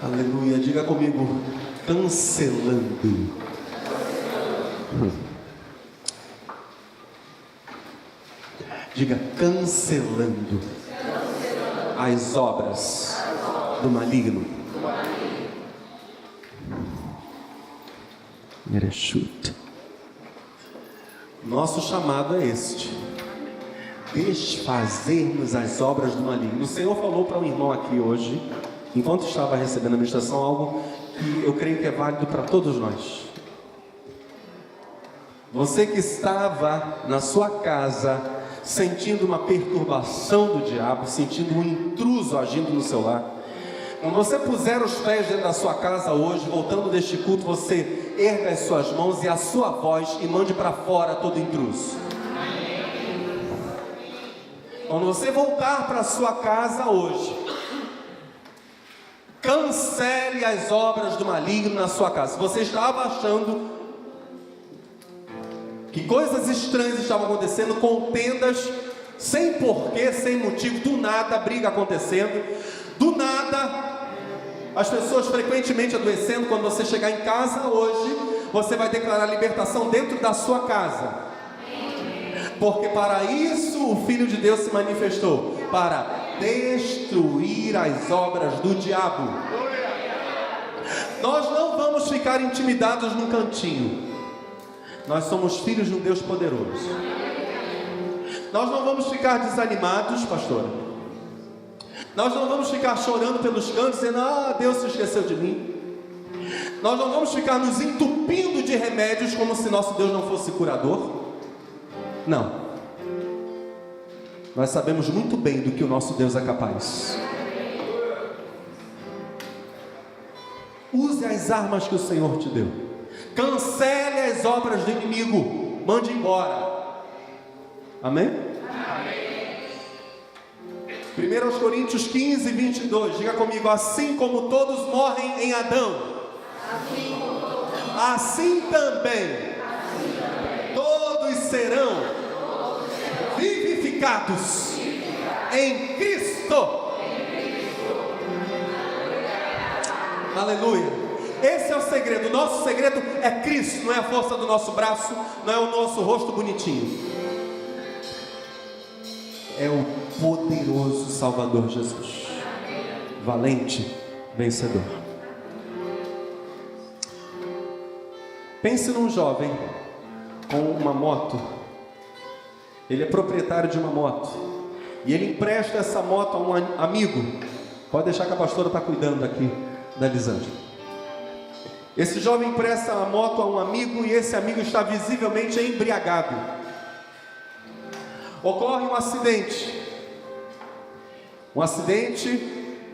Aleluia, diga comigo, cancelando. Diga, cancelando as obras do maligno. Merechut. Nosso chamado é este: desfazermos as obras do maligno. O Senhor falou para um irmão aqui hoje, enquanto estava recebendo a ministração, algo que eu creio que é válido para todos nós. Você que estava na sua casa sentindo uma perturbação do diabo, sentindo um intruso agindo no seu lar, quando você puser os pés dentro da sua casa hoje, voltando deste culto, você erga as suas mãos e a sua voz e mande para fora todo intruso. Quando você voltar para a sua casa hoje, cancele as obras do maligno na sua casa. Se você estava achando que coisas estranhas estavam acontecendo, contendas, sem porquê, sem motivo, do nada, briga acontecendo, do nada, as pessoas frequentemente adoecendo. Quando você chegar em casa hoje, você vai declarar libertação dentro da sua casa, porque para isso o Filho de Deus se manifestou, para destruir as obras do diabo. Nós não vamos ficar intimidados num cantinho. Nós somos filhos de um Deus poderoso. Nós não vamos ficar desanimados, pastora. Nós não vamos ficar chorando pelos cantos, dizendo: ah, Deus se esqueceu de mim. Nós não vamos ficar nos entupindo de remédios como se nosso Deus não fosse curador. Não. Nós sabemos muito bem do que o nosso Deus é capaz. Use as armas que o Senhor te deu. Cancele as obras do inimigo. Mande embora. Amém? Amém. 1 Coríntios 15, 22. Diga comigo: assim como todos morrem em Adão, assim também todos serão vivificados em Cristo. Aleluia. Esse é o segredo. O nosso segredo é Cristo. Não é a força do nosso braço, não é o nosso rosto bonitinho. É o poderoso Salvador Jesus, valente, vencedor. Pense num jovem com uma moto. Ele é proprietário de uma moto e ele empresta essa moto a um amigo. Pode deixar que a pastora está cuidando aqui da Lisângela. Esse jovem empresta a moto a um amigo e esse amigo está visivelmente embriagado. Ocorre um acidente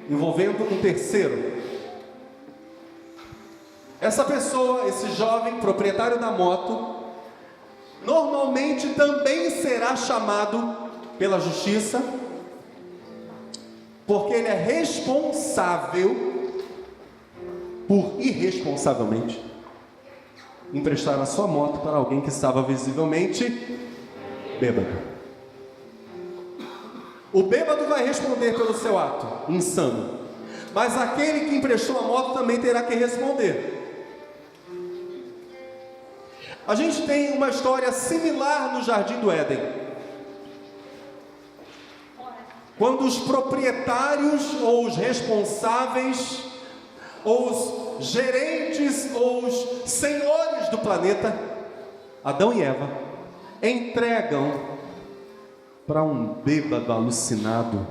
envolvendo um terceiro. Essa pessoa, esse jovem proprietário da moto, normalmente também será chamado pela justiça, porque ele é responsável por irresponsavelmente emprestar a sua moto para alguém que estava visivelmente bêbado. O bêbado vai responder pelo seu ato insano, mas aquele que emprestou a moto também terá que responder. A gente tem uma história similar no Jardim do Éden, quando os proprietários ou os responsáveis ou os gerentes ou os senhores do planeta, Adão e Eva, entregam para um bêbado alucinado,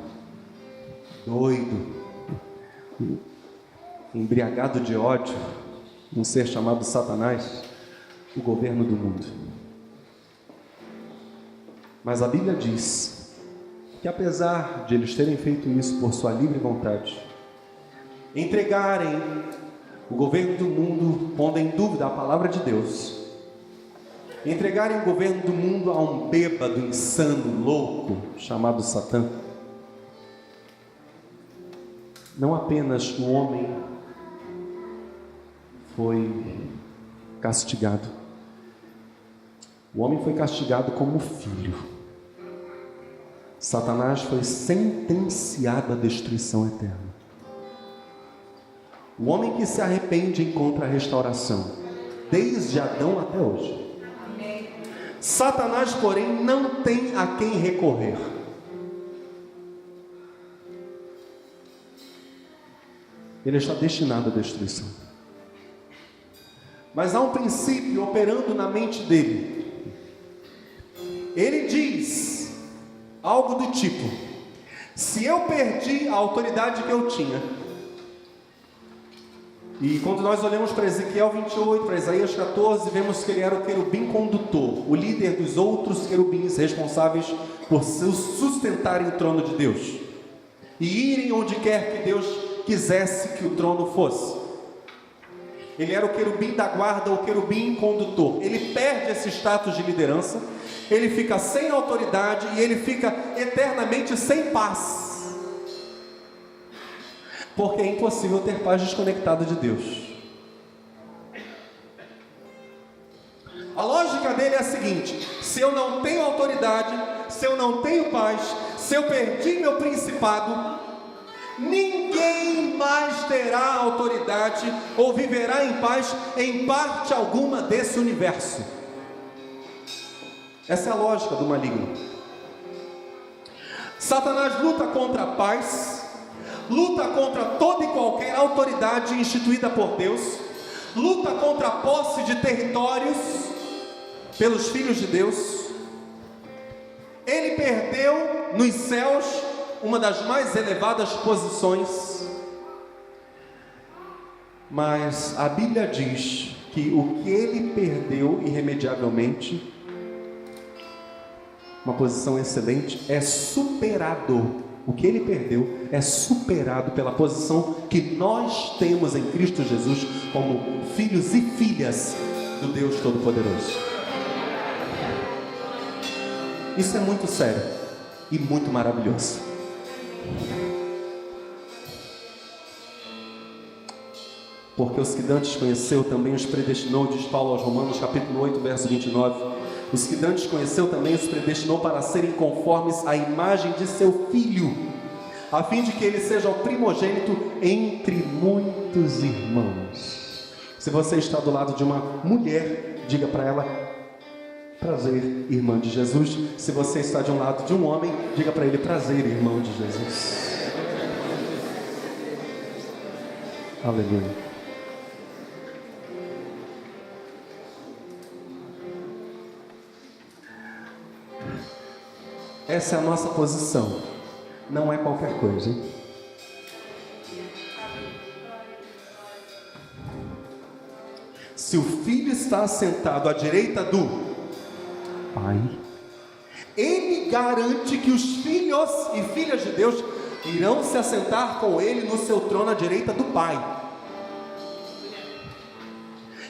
doido, embriagado de ódio, um ser chamado Satanás, o governo do mundo. Mas a Bíblia diz que apesar de eles terem feito isso por sua livre vontade, entregarem o governo do mundo, pondo em dúvida a palavra de Deus, entregarem o governo do mundo a um bêbado, insano, louco, chamado Satã, não apenas o homem foi castigado, o homem foi castigado como filho. Satanás foi sentenciado à destruição eterna. O homem que se arrepende encontra restauração, desde Adão até hoje. Satanás, porém, não tem a quem recorrer. Ele está destinado à destruição. Mas há um princípio operando na mente dele. Ele diz algo do tipo: se eu perdi a autoridade que eu tinha, e quando nós olhamos para Ezequiel 28, para Isaías 14, vemos que ele era o querubim condutor, o líder dos outros querubins responsáveis por sustentarem o trono de Deus e irem onde quer que Deus quisesse que o trono fosse. Ele era o querubim da guarda, o querubim condutor. Ele perde esse status de liderança, ele fica sem autoridade e ele fica eternamente sem paz. Porque é impossível ter paz desconectado de Deus. A lógica dele é a seguinte: se eu não tenho autoridade, se eu não tenho paz, se eu perdi meu principado, ninguém mais terá autoridade ou viverá em paz em parte alguma desse universo. Essa é a lógica do maligno. Satanás luta contra a paz, luta contra toda e qualquer autoridade instituída por Deus, luta contra a posse de territórios pelos filhos de Deus. Ele perdeu nos céus uma das mais elevadas posições, mas a Bíblia diz que o que ele perdeu irremediavelmente, uma posição excelente, é superado. O que ele perdeu é superado pela posição que nós temos em Cristo Jesus como filhos e filhas do Deus Todo-Poderoso. Isso é muito sério e muito maravilhoso. Porque os que dantes conheceu também os predestinou, diz Paulo aos Romanos capítulo 8, verso 29. Os que dantes conheceu também os predestinou para serem conformes à imagem de seu Filho, a fim de que ele seja o primogênito entre muitos irmãos. Se você está do lado de uma mulher, diga para ela: prazer, irmã de Jesus. Se você está de um lado de um homem, diga para ele: prazer, irmão de Jesus. Aleluia. Essa é a nossa posição. Não é qualquer coisa, hein? Se o Filho está assentado à direita do Pai, Ele garante que os filhos e filhas de Deus irão se assentar com Ele no seu trono à direita do Pai.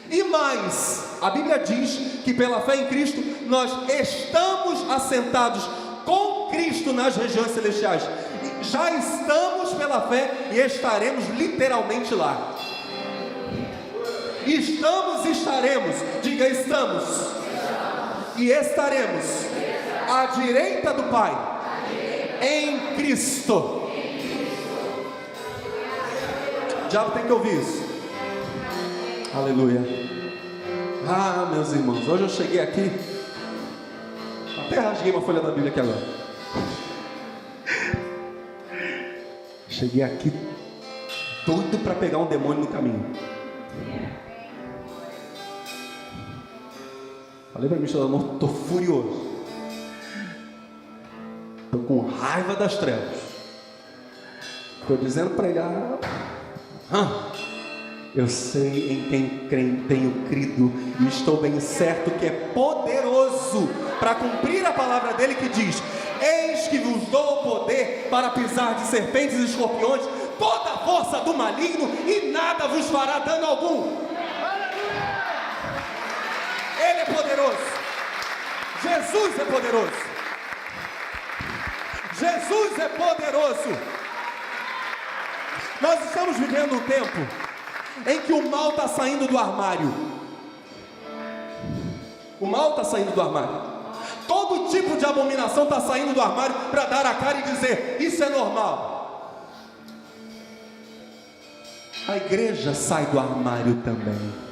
E mais, a Bíblia diz que pela fé em Cristo nós estamos assentados com Cristo nas regiões celestiais. Já estamos pela fé e estaremos literalmente lá. Estamos e estaremos. Diga: estamos e estaremos à direita do Pai em Cristo. O diabo tem que ouvir isso. Aleluia. Ah, meus irmãos, hoje eu cheguei aqui, até rasguei uma folha da Bíblia aqui agora. Cheguei aqui doido para pegar um demônio no caminho. Falei para mim, amor, estou furioso. Estou com raiva das trevas. Estou dizendo para ele: eu sei em quem tenho crido e estou bem certo que é poderoso para cumprir a palavra dele que diz: eis que vos dou o poder para pisar de serpentes e escorpiões, toda a força do maligno, e nada vos fará dano algum. Ele é poderoso. Jesus é poderoso. Jesus é poderoso. Nós estamos vivendo um tempo em que o mal está saindo do armário. O mal está saindo do armário. Todo tipo de abominação está saindo do armário para dar a cara e dizer: isso é normal. a igreja sai do armário também.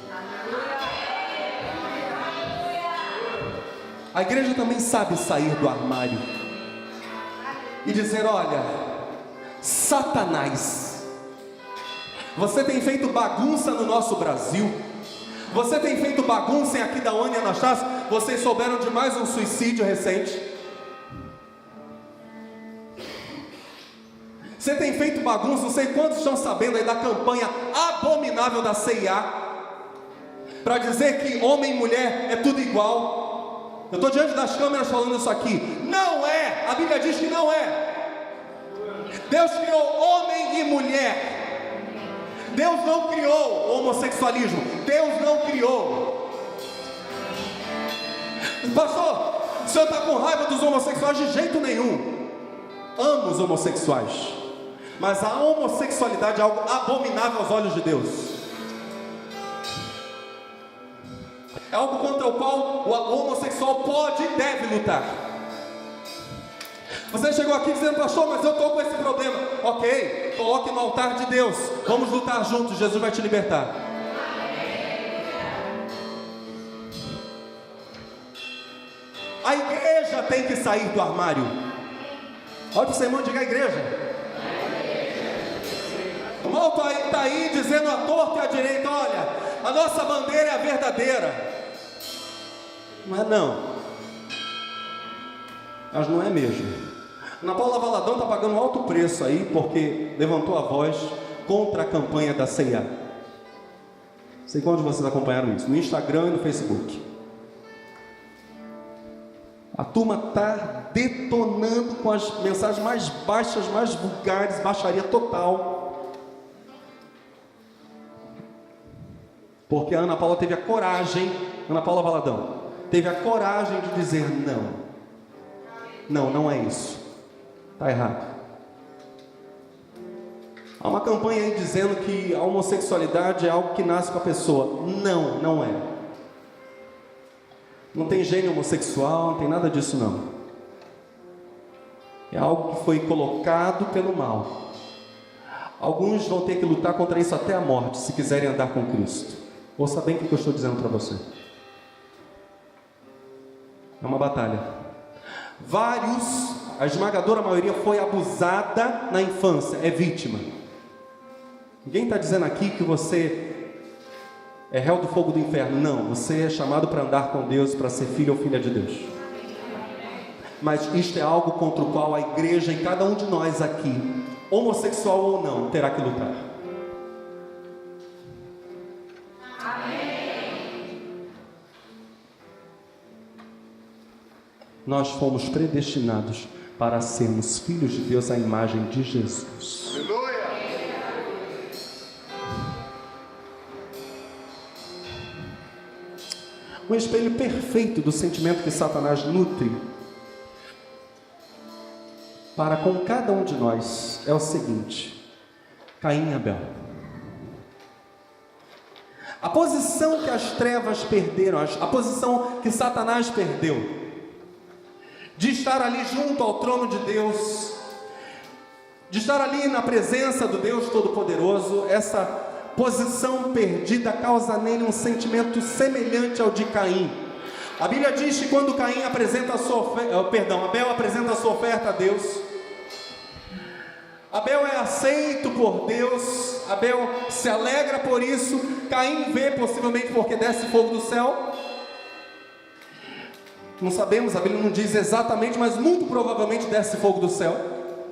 A igreja também sabe sair do armário e dizer: olha, Satanás, você tem feito bagunça no nosso Brasil, você tem feito bagunça em Aquidauana e Anastácio. Vocês souberam de mais um suicídio recente? Você tem feito bagunça, não sei quantos estão sabendo aí da campanha abominável da CIA, para dizer que homem e mulher é tudo igual. Eu estou diante das câmeras falando isso aqui. Não é, a Bíblia diz que não é. Deus criou homem e mulher. Deus não criou o homossexualismo. Deus não criou. Pastor, o senhor está com raiva dos homossexuais? De jeito nenhum. Amo os homossexuais, mas a homossexualidade é algo abominável aos olhos de Deus. É algo contra o qual o homossexual pode e deve lutar. Você chegou aqui dizendo: pastor, mas eu estou com esse problema. Ok, coloque no altar de Deus. Vamos lutar juntos, Jesus vai te libertar. A igreja tem que sair do armário. Olha para o seu irmão e diga: a igreja. O mal está aí dizendo à torta e à direita: olha, a nossa bandeira é a verdadeira. Não é não. Mas não é mesmo. Ana Paula Valadão está pagando um alto preço aí, porque levantou a voz contra a campanha da CIA. Não sei quantos de vocês acompanharam isso, no Instagram e no Facebook. A turma está detonando com as mensagens mais baixas, mais vulgares, baixaria total. Porque a Ana Paula teve a coragem, Ana Paula Valadão, teve a coragem de dizer: não é isso, está errado. Há uma campanha aí dizendo que a homossexualidade é algo que nasce com a pessoa. Não é. Não tem gênio homossexual, não tem nada disso não. É algo que foi colocado pelo mal. Alguns vão ter que lutar contra isso até a morte, se quiserem andar com Cristo. Ouça bem o que eu estou dizendo para você. É uma batalha. A esmagadora maioria foi abusada na infância, é vítima. Ninguém está dizendo aqui que você é réu do fogo do inferno. Não, você é chamado para andar com Deus, para ser filho ou filha de Deus. Mas isto é algo contra o qual a igreja, em cada um de nós aqui, homossexual ou não, terá que lutar. Nós fomos predestinados para sermos filhos de Deus à imagem de Jesus. Aleluia! Um espelho perfeito do sentimento que Satanás nutre para com cada um de nós é o seguinte: Caim e Abel. A posição que as trevas perderam, a posição que Satanás perdeu, de estar ali junto ao trono de Deus, de estar ali na presença do Deus Todo-Poderoso, essa posição perdida causa nele um sentimento semelhante ao de Caim. A Bíblia diz que quando Caim apresenta a sua Abel apresenta a sua oferta a Deus, Abel é aceito por Deus, Abel se alegra por isso. Caim vê, possivelmente porque desce fogo do céu. Não sabemos, a Bíblia não diz exatamente, mas muito provavelmente desce fogo do céu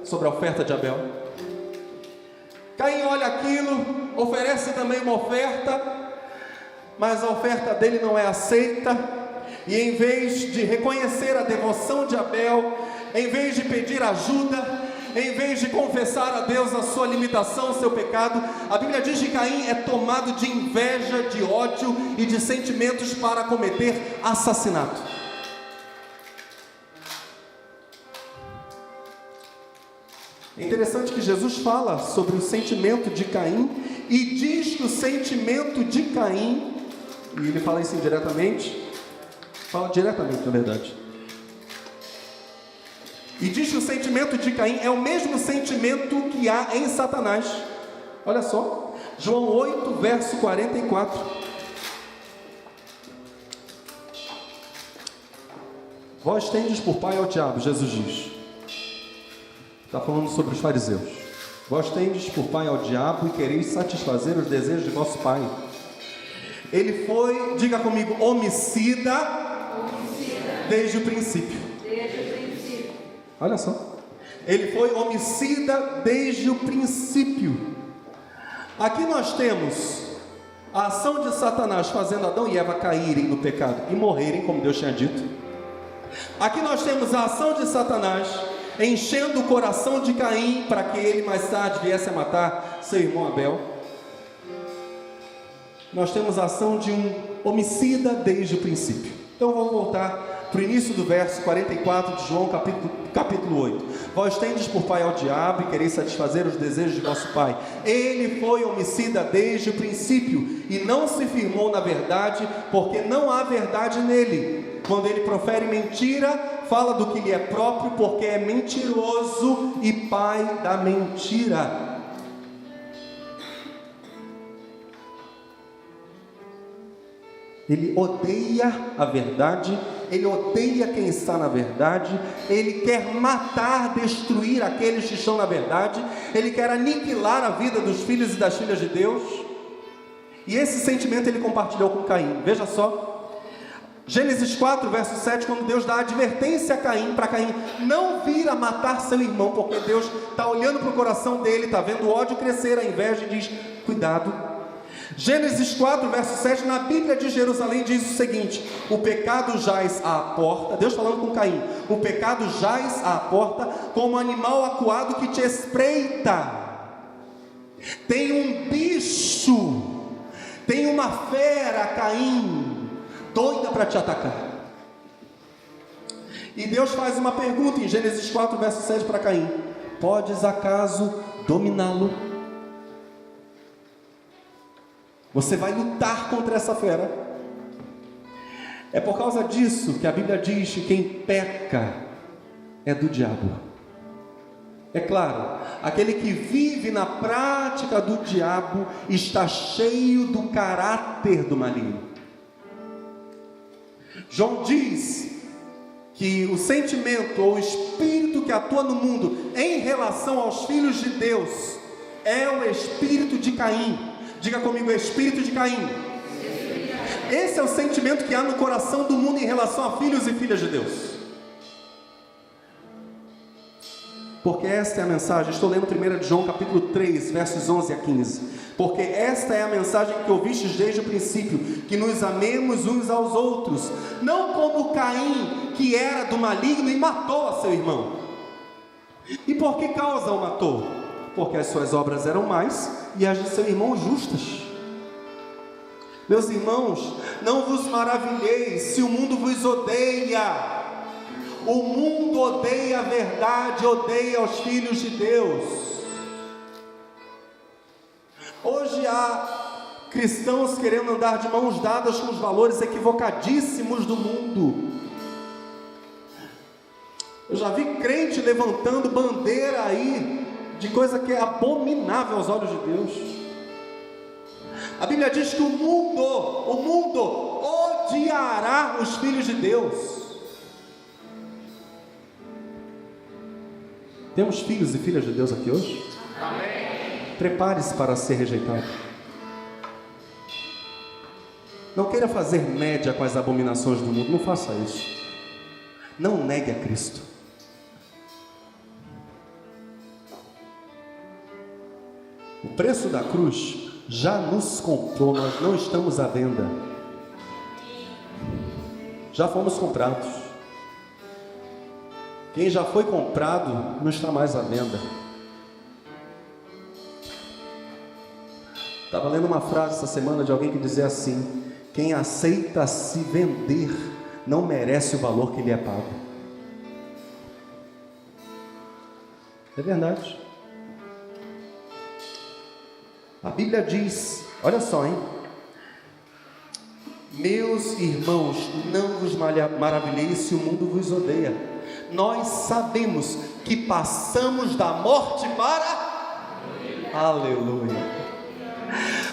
sobre a oferta de Abel. Caim olha aquilo, oferece também uma oferta, mas a oferta dele não é aceita. E em vez de reconhecer a devoção de Abel, em vez de pedir ajuda, em vez de confessar a Deus a sua limitação, o seu pecado, a Bíblia diz que Caim é tomado de inveja, de ódio e de sentimentos para cometer assassinato. É interessante que Jesus fala sobre o sentimento de Caim e diz que o sentimento de Caim, e ele fala isso indiretamente, fala diretamente na verdade, e diz que o sentimento de Caim é o mesmo sentimento que há em Satanás. Olha só, João 8, verso 44. Vós tendes por pai ao diabo, Jesus diz. Está falando sobre os fariseus. Vós tendes por pai ao diabo e quereis satisfazer os desejos de vosso pai. Ele foi, diga comigo, homicida desde o princípio. Olha só. Ele foi homicida desde o princípio. Aqui nós temos a ação de Satanás fazendo Adão e Eva caírem no pecado e morrerem, como Deus tinha dito. Aqui nós temos a ação de Satanás enchendo o coração de Caim para que ele mais tarde viesse a matar seu irmão Abel. Nós temos a ação de um homicida desde o princípio. Então vamos voltar para o início do verso 44 de João, capítulo 8. Vós tendes por pai ao diabo e quereis satisfazer os desejos de vosso pai. Ele foi homicida desde o princípio e não se firmou na verdade, porque não há verdade nele. Quando ele profere mentira, fala do que lhe é próprio, porque é mentiroso e pai da mentira. Ele odeia a verdade, ele odeia quem está na verdade, ele quer matar, destruir aqueles que estão na verdade, ele quer aniquilar a vida dos filhos e das filhas de Deus, e esse sentimento ele compartilhou com Caim. Veja só, Gênesis 4, verso 7, quando Deus dá advertência a Caim, para Caim não vir a matar seu irmão, porque Deus está olhando para o coração dele, está vendo o ódio crescer, a inveja, e diz, cuidado. Gênesis 4, verso 7, na Bíblia de Jerusalém diz o seguinte: o pecado jaz à porta, Deus falando com Caim, o pecado jaz à porta como animal acuado que te espreita. Tem um bicho, tem uma fera, Caim, doida para te atacar. E Deus faz uma pergunta em Gênesis 4, verso 7 para Caim: podes acaso dominá-lo? Você vai lutar contra essa fera. É por causa disso que a Bíblia diz que quem peca é do diabo. É claro, aquele que vive na prática do diabo está cheio do caráter do maligno. João diz que o sentimento ou o espírito que atua no mundo em relação aos filhos de Deus é o espírito de Caim. Diga comigo, o espírito de Caim. Esse é o sentimento que há no coração do mundo em relação a filhos e filhas de Deus. Porque esta é a mensagem, estou lendo 1 João capítulo 3, versos 11 a 15. Porque esta é a mensagem que ouvistes desde o princípio, que nos amemos uns aos outros, não como Caim, que era do maligno e matou a seu irmão. E por que causa o matou? Porque as suas obras eram mais e as de seu irmão justas. Meus irmãos, não vos maravilheis se o mundo vos odeia. O mundo odeia a verdade, odeia os filhos de Deus. Hoje há cristãos querendo andar de mãos dadas com os valores equivocadíssimos do mundo. Eu já vi crente levantando bandeira aí de coisa que é abominável aos olhos de Deus. A Bíblia diz que o mundo odiará os filhos de Deus. Temos filhos e filhas de Deus aqui hoje? Amém. Prepare-se para ser rejeitado. Não queira fazer média com as abominações do mundo, não faça isso. Não negue a Cristo. O preço da cruz já nos comprou, nós não estamos à venda. Já fomos comprados. Quem já foi comprado não está mais à venda. Estava lendo uma frase essa semana de alguém que dizia assim: quem aceita se vender não merece o valor que lhe é pago. É verdade. A Bíblia diz, olha só, hein? Meus irmãos, não vos maravilheis se o mundo vos odeia. Nós sabemos que passamos da morte para... Aleluia.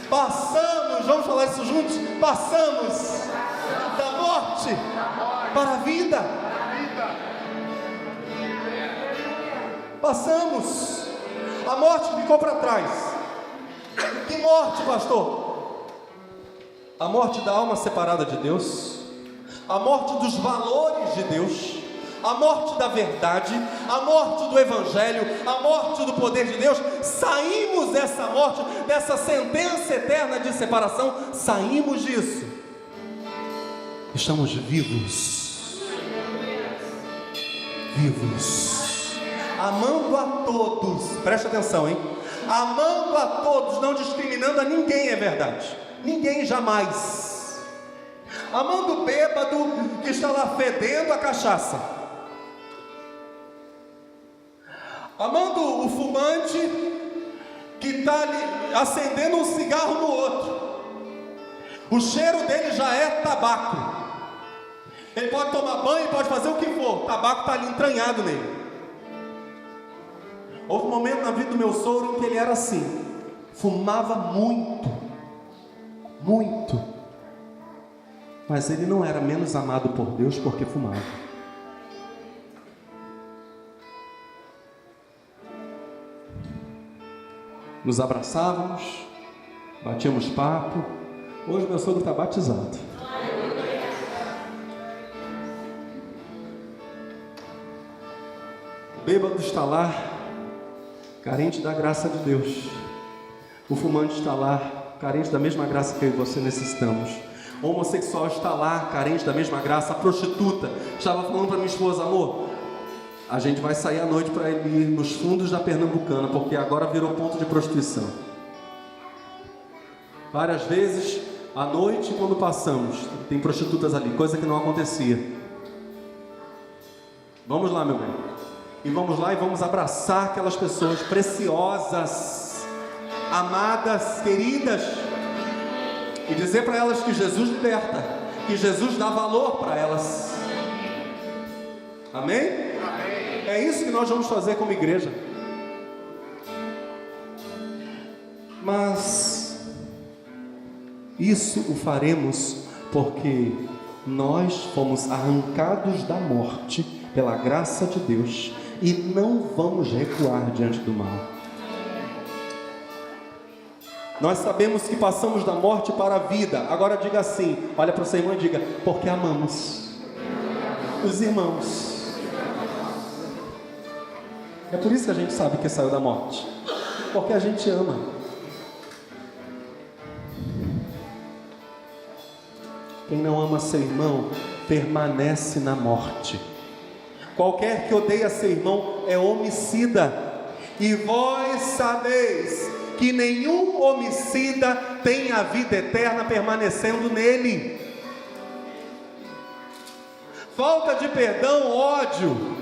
Passamos, vamos falar isso juntos? Passamos da morte para a vida. Passamos. A morte ficou para trás. Que morte, pastor? A morte da alma separada de Deus, a morte dos valores de Deus, a morte da verdade, a morte do Evangelho, a morte do poder de Deus. Saímos dessa morte, dessa sentença eterna de separação, saímos disso. Estamos vivos, amando a todos, preste atenção, hein? Amando a todos, não discriminando a ninguém, é verdade, ninguém jamais. Amando o bêbado que está lá fedendo a cachaça, amando o fumante que está ali acendendo um cigarro no outro. O cheiro dele já é tabaco. Ele pode tomar banho, pode fazer o que for, o tabaco está ali entranhado nele. Houve um momento na vida do meu sogro em que ele era assim, fumava muito, mas ele não era menos amado por Deus porque fumava. Nos abraçávamos, batíamos papo. Hoje meu sogro está batizado. O bêbado está lá, carente da graça de Deus. O fumante está lá, carente da mesma graça que eu e você necessitamos. O homossexual está lá, carente da mesma graça. A prostituta estava falando para minha esposa: amor, a gente vai sair à noite para ir nos fundos da Pernambucana, porque agora virou ponto de prostituição. Várias vezes à noite, quando passamos, tem prostitutas ali, coisa que não acontecia. Vamos lá, meu bem, e vamos lá e vamos abraçar aquelas pessoas preciosas, amadas, queridas, e dizer para elas que Jesus liberta, que Jesus dá valor para elas. Amém? É isso que nós vamos fazer como igreja. Mas isso o faremos porque nós fomos arrancados da morte pela graça de Deus e não vamos recuar diante do mal. Nós sabemos que passamos da morte para a vida. Agora diga assim, olha para o seu irmão e diga: porque amamos os irmãos. É por isso que a gente sabe que saiu da morte, porque a gente ama. Quem não ama seu irmão permanece na morte. Qualquer que odeia seu irmão é homicida. E vós sabeis que nenhum homicida tem a vida eterna permanecendo nele. Falta de perdão, ódio,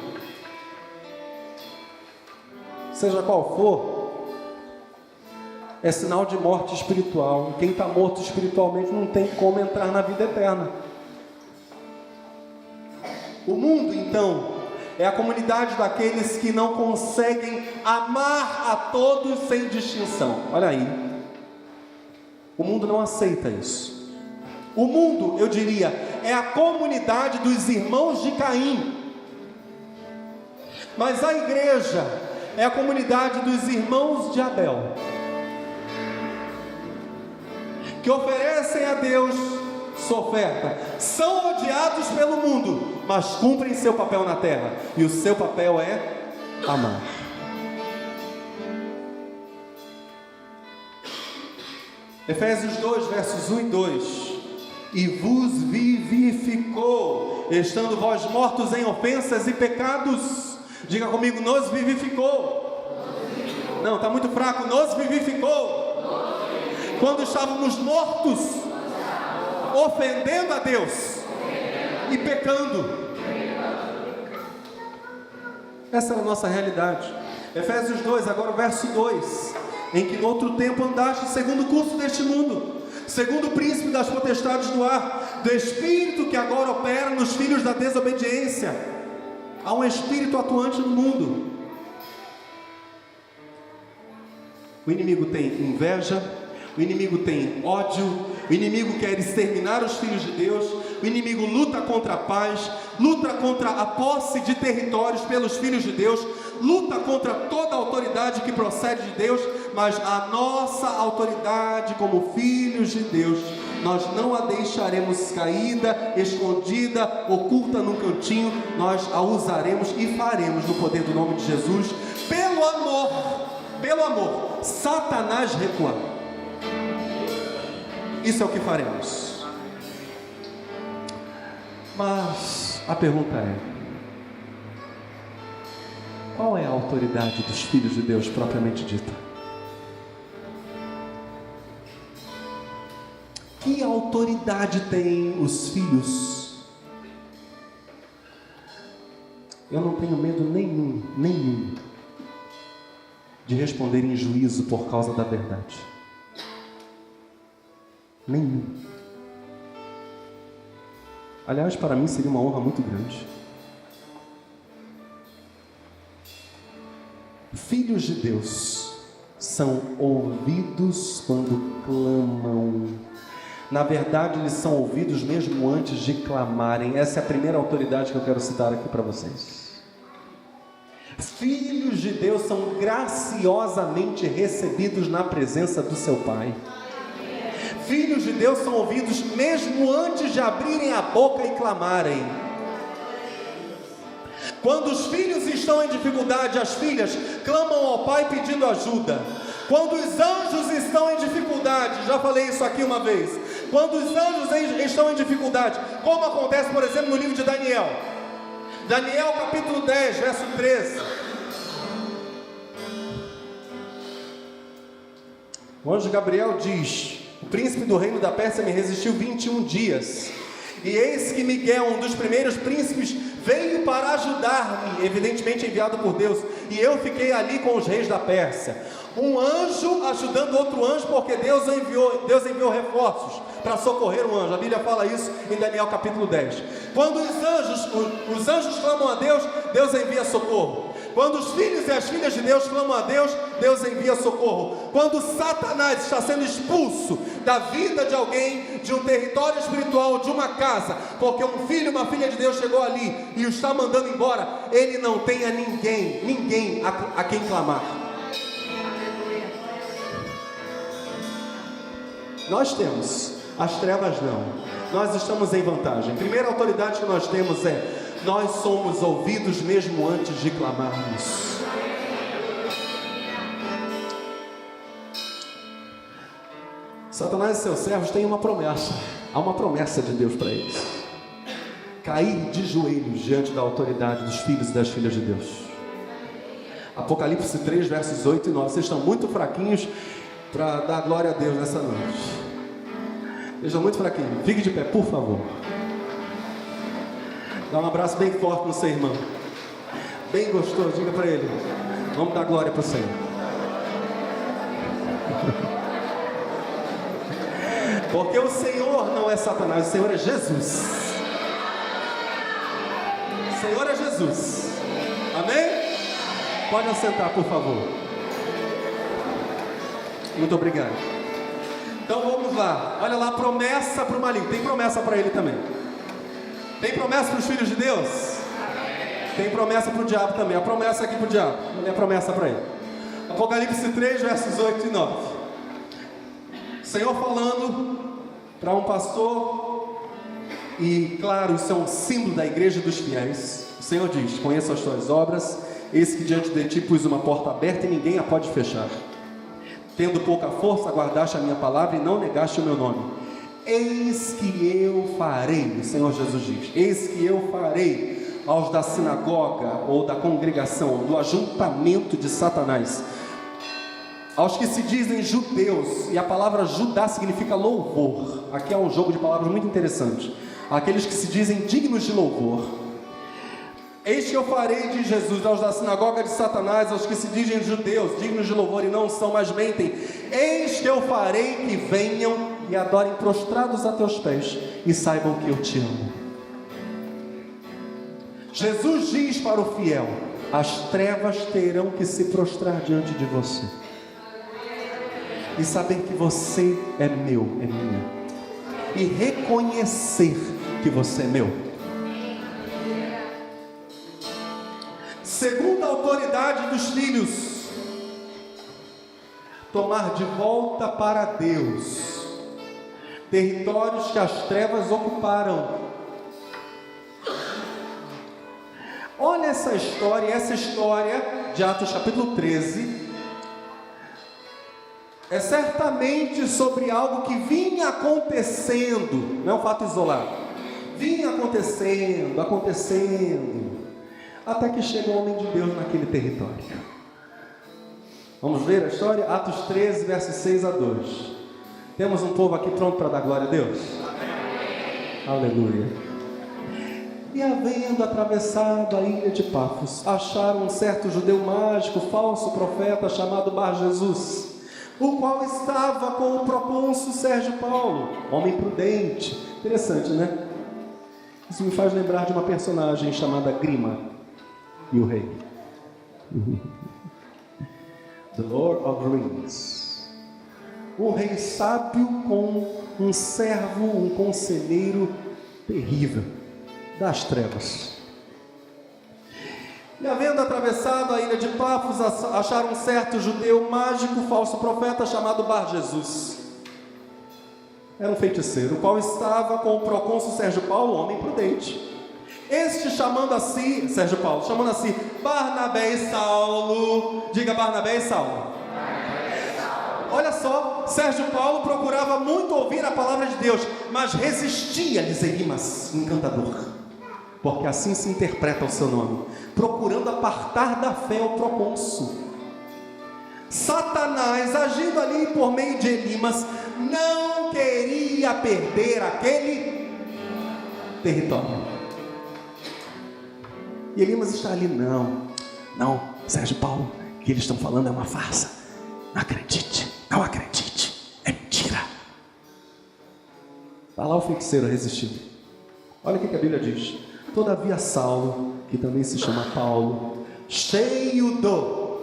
seja qual for, é sinal de morte espiritual. Quem está morto espiritualmente não tem como entrar na vida eterna. O mundo, então, é a comunidade daqueles que não conseguem amar a todos sem distinção. Olha aí, o mundo não aceita isso. O mundo, eu diria, é a comunidade dos irmãos de Caim. Mas a igreja é a comunidade dos irmãos de Abel, que oferecem a Deus sua oferta. São odiados pelo mundo, mas cumprem seu papel na terra, e o seu papel é amar. Efésios 2, versos 1 e 2: e vos vivificou, estando vós mortos em ofensas e pecados. Diga comigo: nos vivificou. Não, está muito fraco. Nos vivificou. Quando estávamos mortos, ofendendo a Deus e pecando. Essa era a nossa realidade. Efésios 2, agora o verso 2: em que no outro tempo andaste segundo o curso deste mundo, segundo o príncipe das potestades do ar, do espírito que agora opera nos filhos da desobediência. Há um espírito atuante no mundo. O inimigo tem inveja, o inimigo tem ódio, o inimigo quer exterminar os filhos de Deus, o inimigo luta contra a paz, luta contra a posse de territórios pelos filhos de Deus, luta contra toda a autoridade que procede de Deus, mas a nossa autoridade como filhos de Deus, nós não a deixaremos caída, escondida, oculta num cantinho, nós a usaremos e faremos no poder do nome de Jesus, pelo amor, Satanás recuar. Isso é o que faremos. Mas a pergunta é: qual é a autoridade dos filhos de Deus propriamente dita? Que autoridade têm os filhos? Eu não tenho medo nenhum de responder em juízo por causa da verdade. Nenhum. Aliás, para mim seria uma honra muito grande. Filhos de Deus são ouvidos quando clamam. Na verdade, eles são ouvidos mesmo antes de clamarem. Essa é a primeira autoridade que eu quero citar aqui para vocês. Filhos de Deus são graciosamente recebidos na presença do seu Pai. Filhos de Deus são ouvidos mesmo antes de abrirem a boca e clamarem. Quando os filhos estão em dificuldade, as filhas clamam ao Pai pedindo ajuda. Quando os anjos estão em dificuldade, já falei isso aqui uma vez, quando os anjos estão em dificuldade, como acontece, por exemplo, no livro de Daniel, capítulo 10, verso 13. O anjo Gabriel diz: o príncipe do reino da Pérsia me resistiu 21 dias, e eis que Miguel, um dos primeiros príncipes, veio para ajudar-me, evidentemente enviado por Deus, e eu fiquei ali com os reis da Pérsia. Um anjo ajudando outro anjo, porque Deus enviou reforços para socorrer um anjo. A Bíblia fala isso em Daniel capítulo 10. Quando os anjos clamam a Deus, Deus envia socorro. Quando os filhos e as filhas de Deus clamam a Deus, Deus envia socorro. Quando Satanás está sendo expulso da vida de alguém, de um território espiritual, de uma casa, porque um filho, uma filha de Deus chegou ali e o está mandando embora, ele não tem a ninguém a quem clamar. Nós temos, as trevas não. Nós estamos em vantagem. A primeira autoridade que nós temos é: nós somos ouvidos mesmo antes de clamarmos. Satanás e seus servos têm uma promessa. Há uma promessa de Deus para eles: cair de joelhos diante da autoridade dos filhos e das filhas de Deus. Apocalipse 3, versos 8 e 9. Vocês estão muito fraquinhos para dar glória a Deus nessa noite. Vocês estão muito fraquinhos. Fique de pé, por favor. Dá um abraço bem forte no seu irmão, bem gostoso. Diga para ele: vamos dar glória para o Senhor. Porque o Senhor não é Satanás, o Senhor é Jesus. O Senhor é Jesus. Amém? Pode assentar, por favor. Muito obrigado. Então vamos lá. Olha lá, promessa para o maligno. Tem promessa para ele também. Tem promessa para os filhos de Deus? Tem promessa para o diabo também. A promessa aqui para o diabo, não é promessa para ele. Apocalipse 3, versos 8 e 9. O Senhor falando para um pastor, e claro, isso é um símbolo da igreja dos fiéis. O Senhor diz: conheço as tuas obras, eis que diante de ti pus uma porta aberta e ninguém a pode fechar. Tendo pouca força, guardaste a minha palavra e não negaste o meu nome. Eis que eu farei, o Senhor Jesus diz, eis que eu farei aos da sinagoga ou da congregação, do ajuntamento de Satanás, aos que se dizem judeus, e a palavra Judá significa louvor. Aqui é um jogo de palavras muito interessante. Aqueles que se dizem dignos de louvor. Eis que eu farei, diz Jesus, aos da sinagoga de Satanás, aos que se dizem judeus, dignos de louvor e não são, mas mentem. Eis que eu farei que venham e adorem prostrados a teus pés e saibam que eu te amo. Jesus diz para o fiel: as trevas terão que se prostrar diante de você. e saber que você é meu, é minha, e reconhecer que você é meu. Segunda autoridade dos filhos: tomar de volta para Deus territórios que as trevas ocuparam. Olha essa história de Atos capítulo 13, é certamente sobre algo que vinha acontecendo, não é um fato isolado, vinha acontecendo, até que chega um homem de Deus naquele território. Vamos ver a história? Atos 13, versos 6 a 2. Temos um povo aqui pronto para dar glória a Deus? Amém. Aleluia. E havendo atravessado a ilha de Pafos, acharam um certo judeu mágico, falso profeta, chamado Bar Jesus, o qual estava com o procônsul Sérgio Paulo, homem prudente. Interessante, né? Isso me faz lembrar de uma personagem chamada Grima e o Rei. The Lord of the Rings. Um rei sábio com um servo, um conselheiro terrível das trevas. E havendo atravessado a ilha de Pafos, acharam um certo judeu mágico, falso profeta, chamado Bar Jesus. Era um feiticeiro, o qual estava com o procônsul Sérgio Paulo, homem prudente. Este Sérgio Paulo, chamando assim Barnabé e Saulo. Diga: Barnabé e Saulo. Olha só, Sérgio Paulo procurava muito ouvir a palavra de Deus, mas resistia-lhes Elimas, encantador, porque assim se interpreta o seu nome, procurando apartar da fé o procônsul. Satanás, agindo ali por meio de Elimas, não queria perder aquele território. E Elimas está ali: não, Sérgio Paulo, o que eles estão falando é uma farsa, não acredite, é mentira. Está lá o feiticeiro resistindo. Olha o que a Bíblia diz: todavia Saulo, que também se chama Paulo, cheio do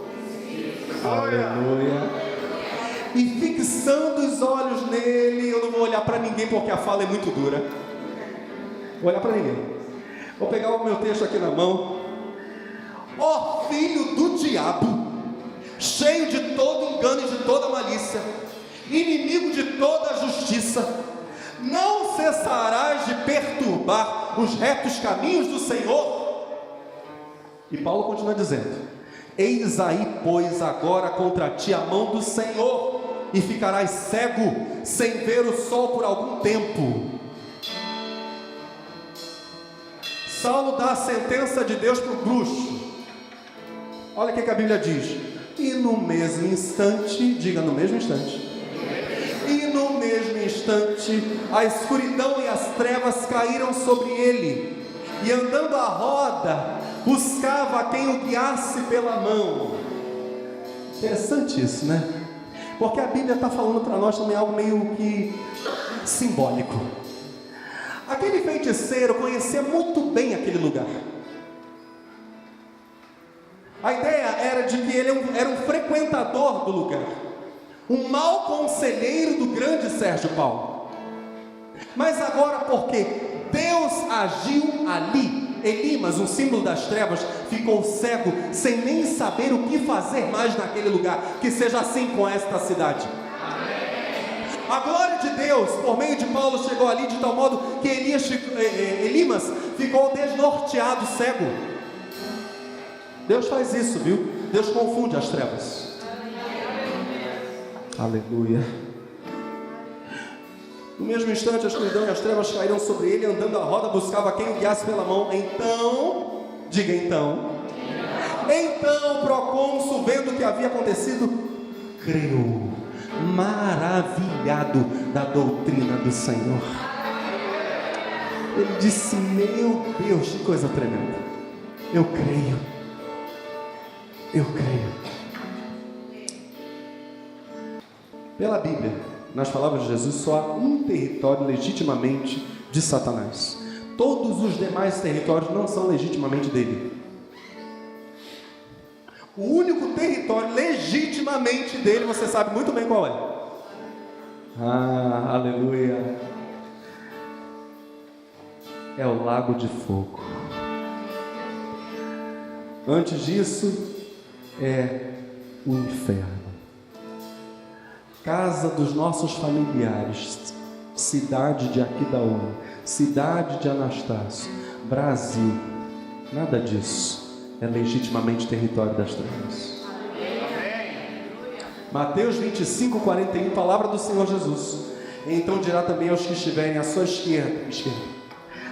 aleluia, e fixando os olhos nele, eu não vou olhar para ninguém porque a fala é muito dura, vou olhar para ninguém, vou pegar o meu texto aqui na mão. Ó filho do diabo, cheio de todo engano e de toda malícia, inimigo de toda justiça, não cessarás de perturbar os retos caminhos do Senhor. E Paulo continua dizendo: eis aí, pois, agora contra ti a mão do Senhor, e ficarás cego, sem ver o sol por algum tempo. Saulo dá a sentença de Deus para o bruxo. Olha o que a Bíblia diz: e no mesmo instante, diga no mesmo instante, e no mesmo instante, a escuridão e as trevas caíram sobre ele, e andando à roda, buscava quem o guiasse pela mão. Interessante isso, né? Porque a Bíblia está falando para nós também algo meio que simbólico. Aquele feiticeiro conhecia muito bem aquele lugar. A ideia era de que ele era um frequentador do lugar, um mau conselheiro do grande Sérgio Paulo. Mas agora, porque Deus agiu ali, Elimas, um símbolo das trevas, ficou cego, sem nem saber o que fazer mais naquele lugar. Que seja assim com esta cidade. A glória de Deus, por meio de Paulo, chegou ali de tal modo que Elimas ficou desnorteado, cego. Deus faz isso, viu? Deus confunde as trevas. Aleluia. No mesmo instante, a escuridão e as trevas caíram sobre ele, andando à roda, buscava quem o guiasse pela mão. Então, diga então. Então o procônsul, vendo o que havia acontecido, creu, maravilhado da doutrina do Senhor. Ele disse: meu Deus, que coisa tremenda. Eu creio. Pela Bíblia, nas palavras de Jesus, só há um território legitimamente de Satanás. Todos os demais territórios não são legitimamente dele. O único território legitimamente dele, você sabe muito bem qual é. Ah, aleluia. É o lago de fogo. Antes disso, é o inferno. Casa dos nossos familiares, cidade de Aquidauã, cidade de Anastácio, Brasil, nada disso é legitimamente território das trevas. Mateus 25, 41, palavra do Senhor Jesus. Então dirá também aos que estiverem à sua esquerda: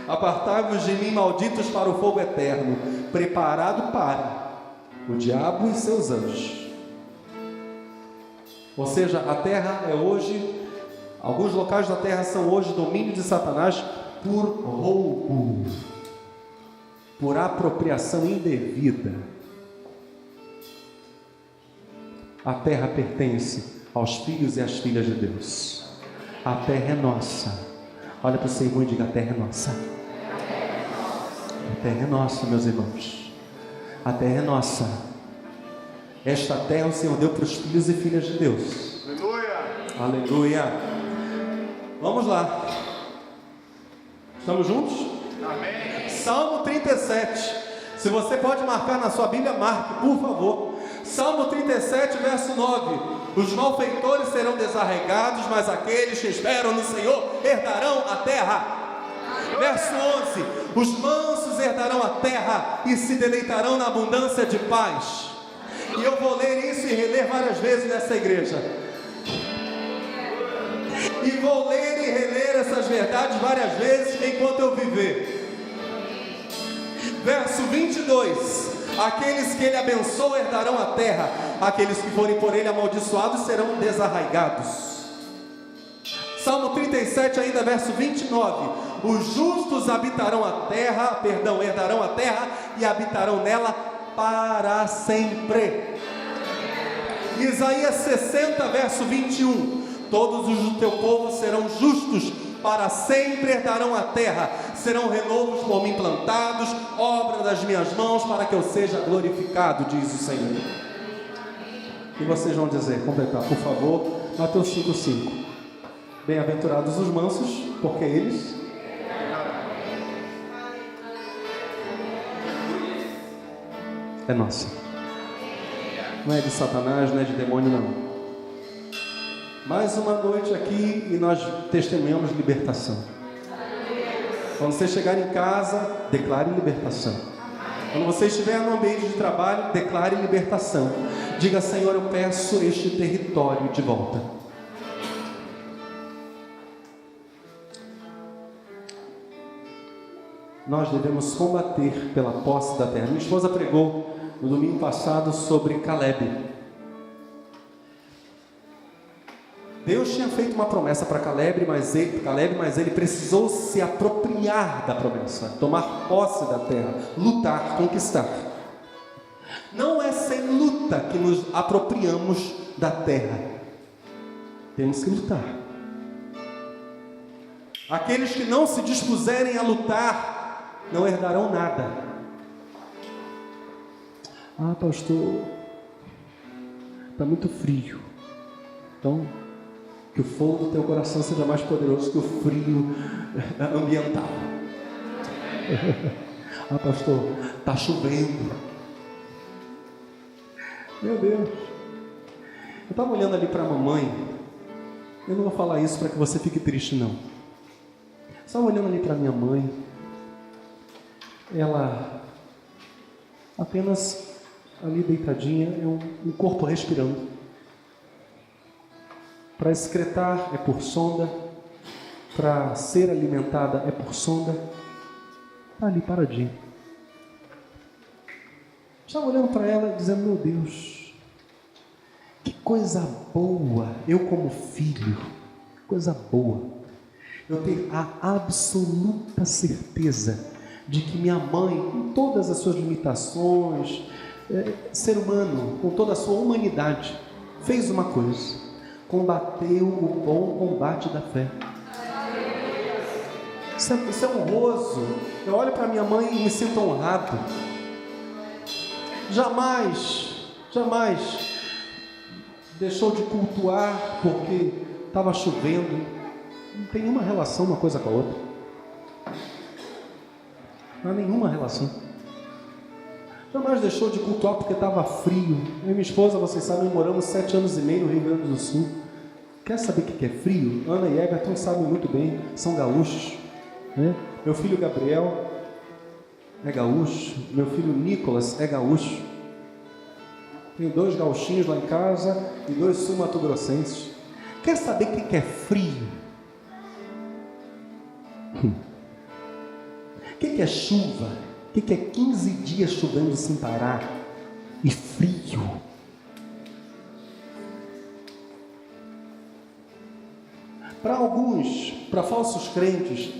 apartai-vos de mim, malditos, para o fogo eterno, preparado para o diabo e seus anjos. Ou seja, a terra é hoje, alguns locais da terra são hoje domínio de Satanás por roubo, por apropriação indevida. A terra pertence aos filhos e às filhas de Deus. A terra é nossa. Olha para o seu irmão e diga: a terra é nossa. A terra é nossa, meus irmãos. A terra é nossa. Esta terra o Senhor deu para os filhos e filhas de Deus. Aleluia. Aleluia. Vamos lá. Estamos juntos? Amém. Salmo 37. Se você pode marcar na sua Bíblia, marque, por favor. Salmo 37, verso 9. Os malfeitores serão desarraigados, mas aqueles que esperam no Senhor herdarão a terra. Verso 11. Os mansos herdarão a terra e se deleitarão na abundância de paz. E eu vou ler isso e reler várias vezes nessa igreja. E vou ler e reler essas verdades várias vezes enquanto eu viver. Verso 22. Aqueles que ele abençoa herdarão a terra. Aqueles que forem por ele amaldiçoados serão desarraigados. Salmo 37, ainda verso 29. Os justos habitarão a terra, herdarão a terra e habitarão nela para sempre. Isaías 60, verso 21. Todos os do teu povo serão justos, para sempre herdarão a terra, serão renovos por mim plantados, obra das minhas mãos, para que eu seja glorificado, diz o Senhor. E vocês vão dizer, completar, por favor, Mateus 5:5. Bem-aventurados os mansos, porque eles é nossa. Não é de Satanás, não é de demônio, não. Mais uma noite aqui e nós testemunhamos libertação. Quando você chegar em casa, declare libertação. Quando você estiver no ambiente de trabalho, declare libertação. Diga: Senhor, eu peço este território de volta. Nós devemos combater pela posse da terra. Minha esposa pregou no domingo passado sobre Caleb. Deus tinha feito uma promessa para Caleb, mas ele precisou se apropriar da promessa, tomar posse da terra, lutar, conquistar. Não é sem luta que nos apropriamos da terra. Temos que lutar. Aqueles que não se dispuserem a lutar não herdarão nada. Ah, pastor, está muito frio. Então, que o fogo do teu coração seja mais poderoso que o frio ambiental. Ah, pastor, está chovendo. Meu Deus. Eu estava olhando ali para a mamãe. Eu não vou falar isso para que você fique triste, não. Estava olhando ali para minha mãe. Ela apenas ali deitadinha, é um corpo respirando. Para excretar é por sonda, para ser alimentada é por sonda. Está ali paradinho. Estava olhando para ela dizendo: meu Deus, que coisa boa, eu como filho, coisa boa, eu ter a absoluta certeza de que minha mãe, com todas as suas limitações, ser humano, com toda a sua humanidade, fez uma coisa: combateu o bom combate da fé. Isso é honroso. Eu olho para minha mãe e me sinto honrado. Jamais deixou de cultuar porque estava chovendo, não tem nenhuma relação uma coisa com a outra. Não há nenhuma relação. Jamais deixou de cultuar porque estava frio. Eu e minha esposa, vocês sabem, moramos 7 anos e meio no Rio Grande do Sul. Quer saber o que é frio? Ana e Everton sabem muito bem, são gaúchos, né? Meu filho Gabriel é gaúcho, meu filho Nicolas é gaúcho. Tenho 2 gauchinhos lá em casa e 2 sul-mato-grossenses. Quer saber o que é frio? O que é chuva? O que é 15 dias chovendo sem parar e frio? Para alguns, para falsos crentes,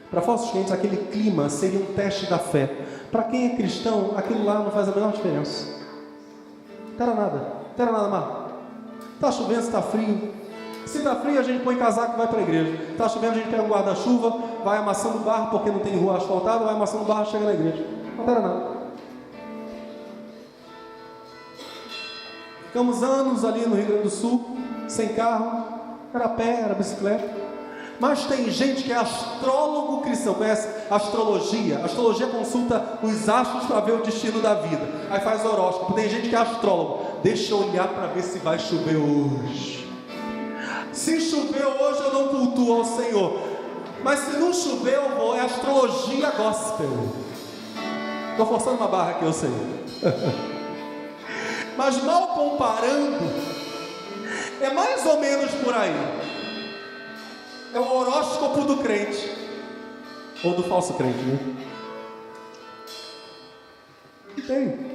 para falsos crentes, aquele clima seria um teste da fé. Para quem é cristão, aquilo lá não faz a menor diferença. Não terá nada mais. Está chovendo, está frio. Se está frio, a gente põe casaco e vai para a igreja. Está chovendo, a gente pega um guarda-chuva, vai amassando o barro porque não tem rua asfaltada, vai amassando o barro e chega na igreja. Não terá nada. Ficamos anos ali no Rio Grande do Sul, sem carro, era a pé, era bicicleta. Mas tem gente que é astrólogo cristão, conhece astrologia? Astrologia consulta os astros para ver o destino da vida. Aí faz horóscopo. Tem gente que é astrólogo. Deixa eu olhar para ver se vai chover hoje. Se chover hoje eu não cultuo ao Senhor. Mas se não chover eu vou. É astrologia gospel. Estou forçando uma barra aqui, eu sei. Mas mal comparando, é mais ou menos por aí. É o horóscopo do crente. Ou do falso crente, né? E tem.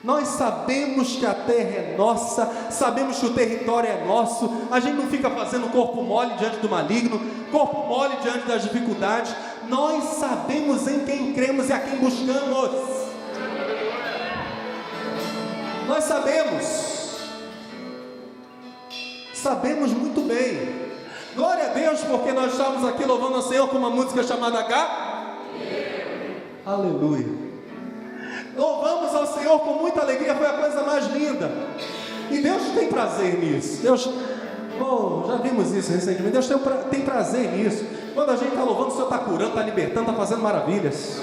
Nós sabemos que a terra é nossa, sabemos que o território é nosso. A gente não fica fazendo corpo mole diante do maligno, corpo mole diante das dificuldades. Nós sabemos em quem cremos e a quem buscamos. Nós sabemos muito bem. Glória a Deus, porque nós estamos aqui louvando ao Senhor com uma música chamada Aleluia. Louvamos ao Senhor com muita alegria, foi a coisa mais linda. E Deus tem prazer nisso. Deus, já vimos isso recentemente. Deus tem prazer nisso. Quando a gente está louvando, o Senhor está curando, está libertando, está fazendo maravilhas.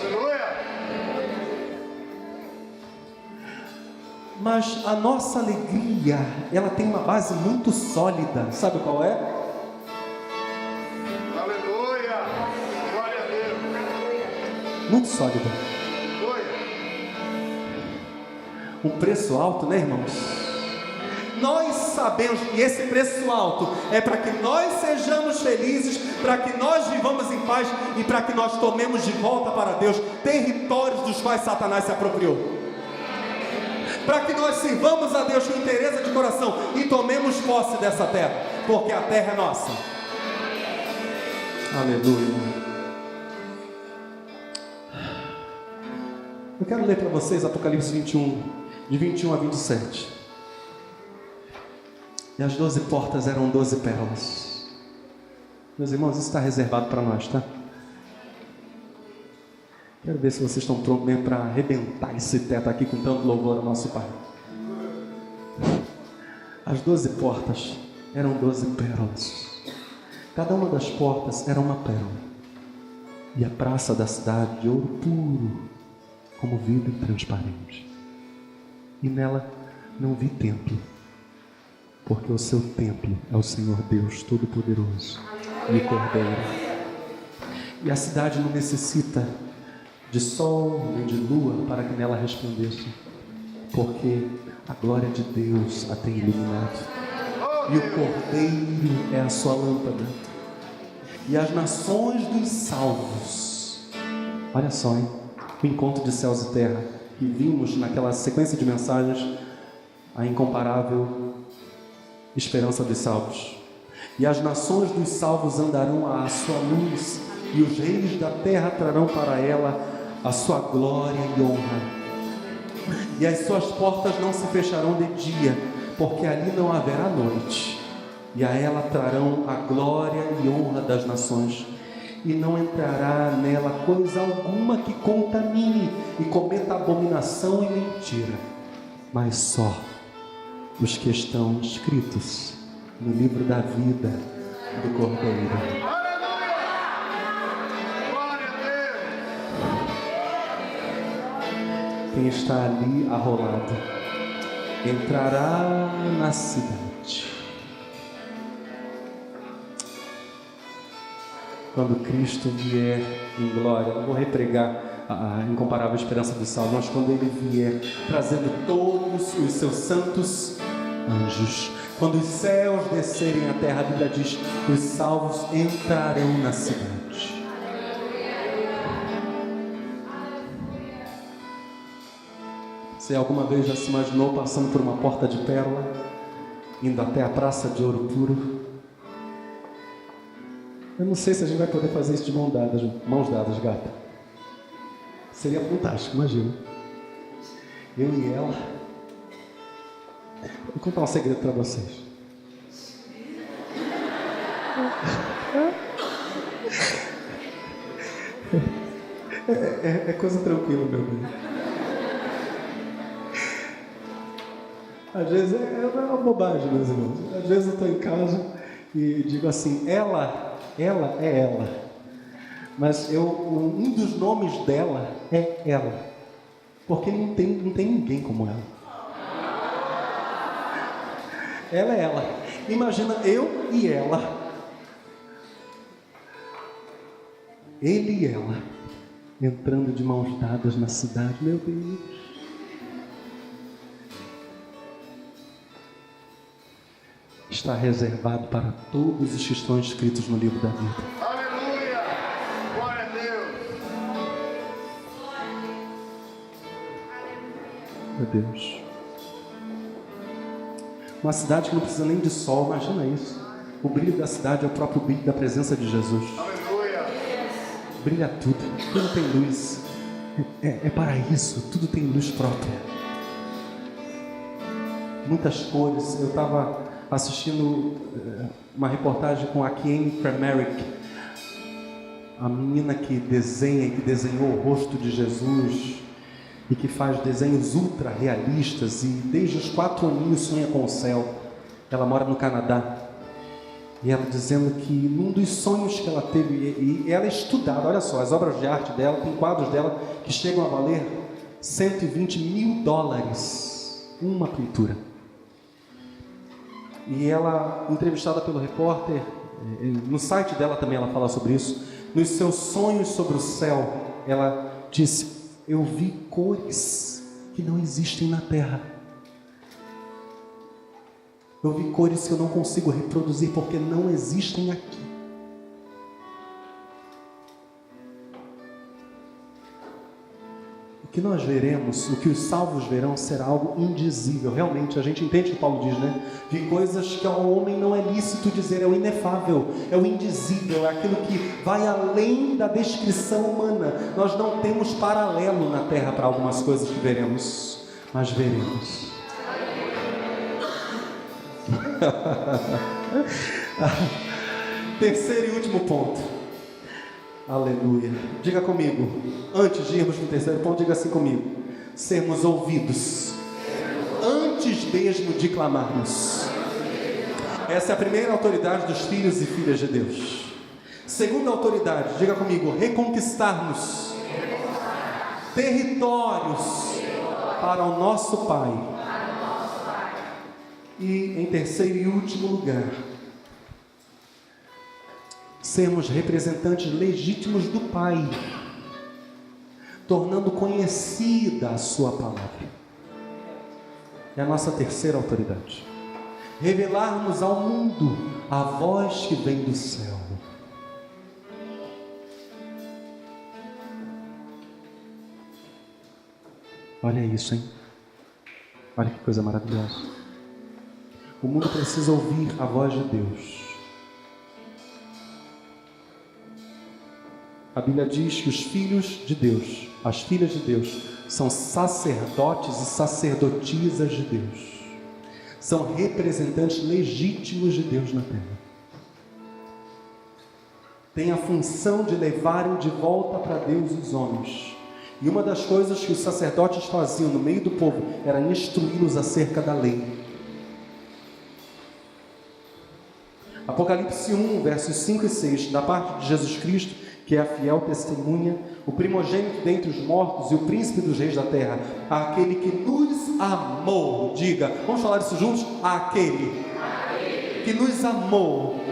Mas a nossa alegria, ela tem uma base muito sólida. Sabe qual é? Aleluia! Glória a Deus! Muito sólida. Um preço alto, né, irmãos? Nós sabemos que esse preço alto é para que nós sejamos felizes, para que nós vivamos em paz e para que nós tomemos de volta para Deus territórios dos quais Satanás se apropriou. Para que nós sirvamos a Deus com interesse de coração e tomemos posse dessa terra, porque a terra é nossa. Aleluia. Eu quero ler para vocês Apocalipse 21, de 21 a 27. E as 12 portas eram 12 pérolas. Meus irmãos, isso está reservado para nós, tá? Quero ver se vocês estão prontos mesmo para arrebentar esse teto aqui com tanto louvor ao nosso Pai. As 12 portas eram 12 pérolas. Cada uma das portas era uma pérola. E a praça da cidade de ouro puro, como vidro transparente. E nela não vi templo, porque o seu templo é o Senhor Deus Todo-Poderoso e o Cordeiro. E a cidade não necessita de sol nem de lua para que nela resplandeça, porque a glória de Deus a tem iluminado, e o Cordeiro é a sua lâmpada. E as nações dos salvos, olha só, hein? O encontro de céus e terra, que vimos naquela sequência de mensagens, a incomparável esperança dos salvos. E as nações dos salvos andarão à sua luz, e os reis da terra trarão para ela a sua glória e honra. E as suas portas não se fecharão de dia, porque ali não haverá noite. E a ela trarão a glória e honra das nações. E não entrará nela coisa alguma que contamine e cometa abominação e mentira, mas só os que estão escritos no livro da vida do Cordeiro. Aleluia! Glória a Deus! Quem está ali arrolado entrará na cidade. Quando Cristo vier em glória, não vou repregar a incomparável esperança do Salmo, mas quando Ele vier trazendo todos os seus santos anjos, quando os céus descerem à terra, a Bíblia diz, os salvos entrarão na cidade. Você alguma vez já se imaginou passando por uma porta de pérola, indo até a praça de ouro puro? Eu não sei se a gente vai poder fazer isso de mãos dadas, gata. Seria fantástico, imagina. Eu e ela. Vou contar um segredo para vocês. É coisa tranquila, meu bem. Às vezes é uma bobagem, meus irmãos. Às vezes eu estou em casa e digo assim, ela é ela. Mas um dos nomes dela é ela. Porque não tem ninguém como ela. Ela é ela. Imagina eu e ela. Ele e ela. Entrando de mãos dadas na cidade. Meu Deus. Está reservado para todos os que estão escritos no livro da vida. Aleluia! Glória a Deus! Meu Deus. Uma cidade que não precisa nem de sol, imagina isso. O brilho da cidade é o próprio brilho da presença de Jesus. Aleluia! Brilha tudo tem luz. É paraíso, tudo tem luz própria. Muitas cores. Eu estava assistindo uma reportagem com a Kiane Kramerick, a menina que desenha e que desenhou o rosto de Jesus e que faz desenhos ultra realistas e desde os 4 aninhos sonha com o céu. Ela mora no Canadá e ela dizendo que num dos sonhos que ela teve, e ela é estudada, olha só, as obras de arte dela, tem quadros dela que chegam a valer $120 mil, uma pintura. E ela, entrevistada pelo repórter, no site dela também ela fala sobre isso, nos seus sonhos sobre o céu, ela disse, eu vi cores que não existem na terra. Eu vi cores que eu não consigo reproduzir porque não existem aqui. O que nós veremos, o que os salvos verão, será algo indizível. Realmente, a gente entende o que Paulo diz, né? Vi coisas que ao homem não é lícito dizer, é o inefável, é o indizível, é aquilo que vai além da descrição humana. Nós não temos paralelo na terra para algumas coisas que veremos, mas veremos. Terceiro e último ponto. Aleluia. Diga comigo, antes de irmos para o terceiro ponto, diga assim comigo: sermos ouvidos antes mesmo de clamarmos. Essa é a primeira autoridade dos filhos e filhas de Deus. Segunda autoridade, diga comigo, reconquistarmos territórios para o nosso Pai. E em terceiro e último lugar, sermos representantes legítimos do Pai, tornando conhecida a sua palavra. É a nossa terceira autoridade. Revelarmos ao mundo a voz que vem do céu. Olha isso, hein? Olha que coisa maravilhosa. O mundo precisa ouvir a voz de Deus. A Bíblia diz que os filhos de Deus, as filhas de Deus, são sacerdotes e sacerdotisas de Deus. São representantes legítimos de Deus na terra. Tem a função de levarem de volta para Deus os homens. E uma das coisas que os sacerdotes faziam no meio do povo era instruí-los acerca da lei. Apocalipse 1, versos 5 e 6, da parte de Jesus Cristo, que é a fiel testemunha, o primogênito dentre os mortos e o príncipe dos reis da terra, aquele que nos amou. Diga, vamos falar isso juntos? Aquele que nos amou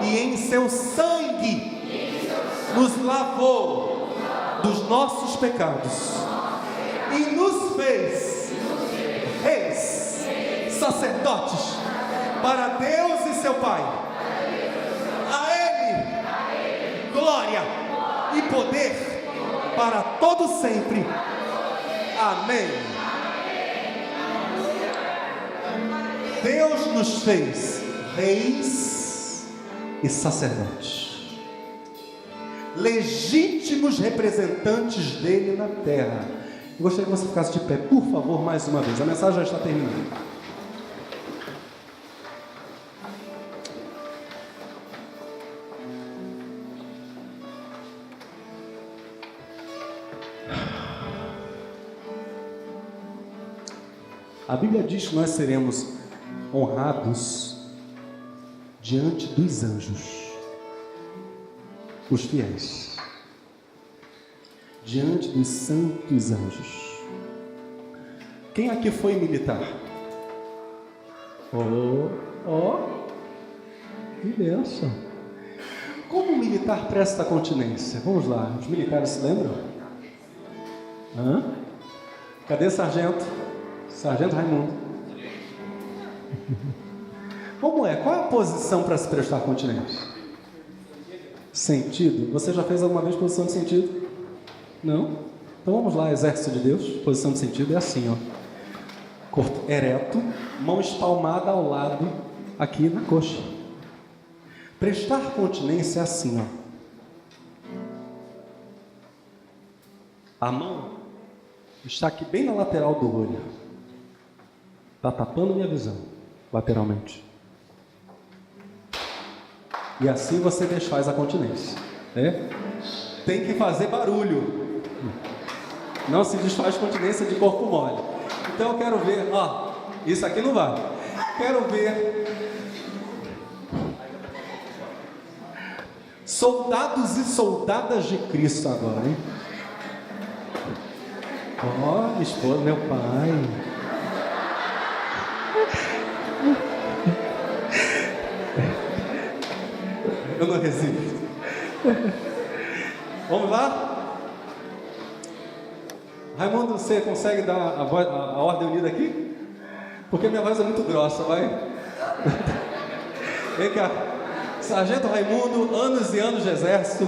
e em seu sangue nos lavou dos nossos pecados e nos fez reis, sacerdotes para Deus e seu Pai. A Ele glória e poder para todo sempre. Amém. Deus nos fez reis e sacerdotes, legítimos representantes dele na terra. Eu gostaria que você ficasse de pé, por favor, mais uma vez. A mensagem já está terminando. A Bíblia diz que nós seremos honrados diante dos anjos, os fiéis, diante dos santos anjos. Quem aqui foi militar? Que bênção! Como o militar presta continência? Vamos lá, os militares se lembram? Cadê sargento? Sargento Raimundo. Como é? Qual é a posição para se prestar continência? Sentido? Você já fez alguma vez posição de sentido? Não? Então vamos lá, Exército de Deus. Posição de sentido é assim, ó. Corpo ereto, mão espalmada ao lado, aqui na coxa. Prestar continência é assim, ó. A mão está aqui bem na lateral do olho. Está tapando minha visão, lateralmente. E assim você desfaz a continência. Tem que fazer barulho. Não se desfaz continência de corpo mole. Então eu quero ver, isso aqui não vai. Quero ver soldados e soldadas de Cristo agora, hein? Minha esposa, meu pai. Eu não resisto. Vamos lá? Raimundo, você consegue dar a ordem unida aqui? Porque minha voz é muito grossa, vai? Vem cá. Sargento Raimundo, anos e anos de exército.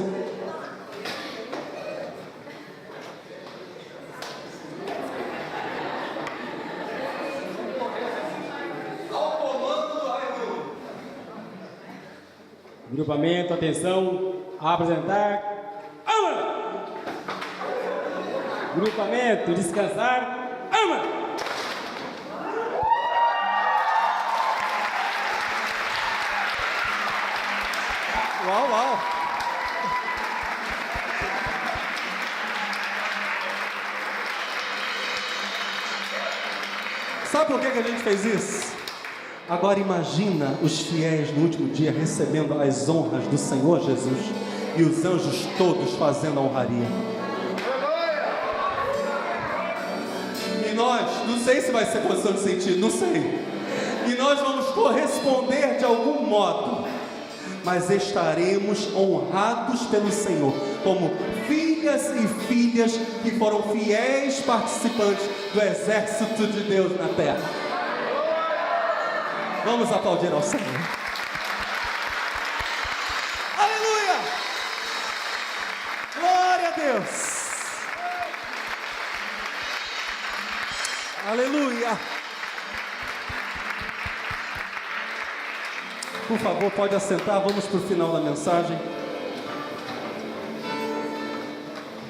Grupamento, atenção, a apresentar. Ama! Grupamento, descansar. Ama! Uau! Sabe por que a gente fez isso? Agora imagina os fiéis no último dia recebendo as honras do Senhor Jesus e os anjos todos fazendo a honraria. E nós, não sei se vai ser posição de sentido, não sei. E nós vamos corresponder de algum modo, mas estaremos honrados pelo Senhor como filhas e filhas que foram fiéis participantes do exército de Deus na terra. Vamos aplaudir ao Senhor. Aleluia! Glória a Deus! Aleluia! Por favor, pode assentar, vamos para o final da mensagem.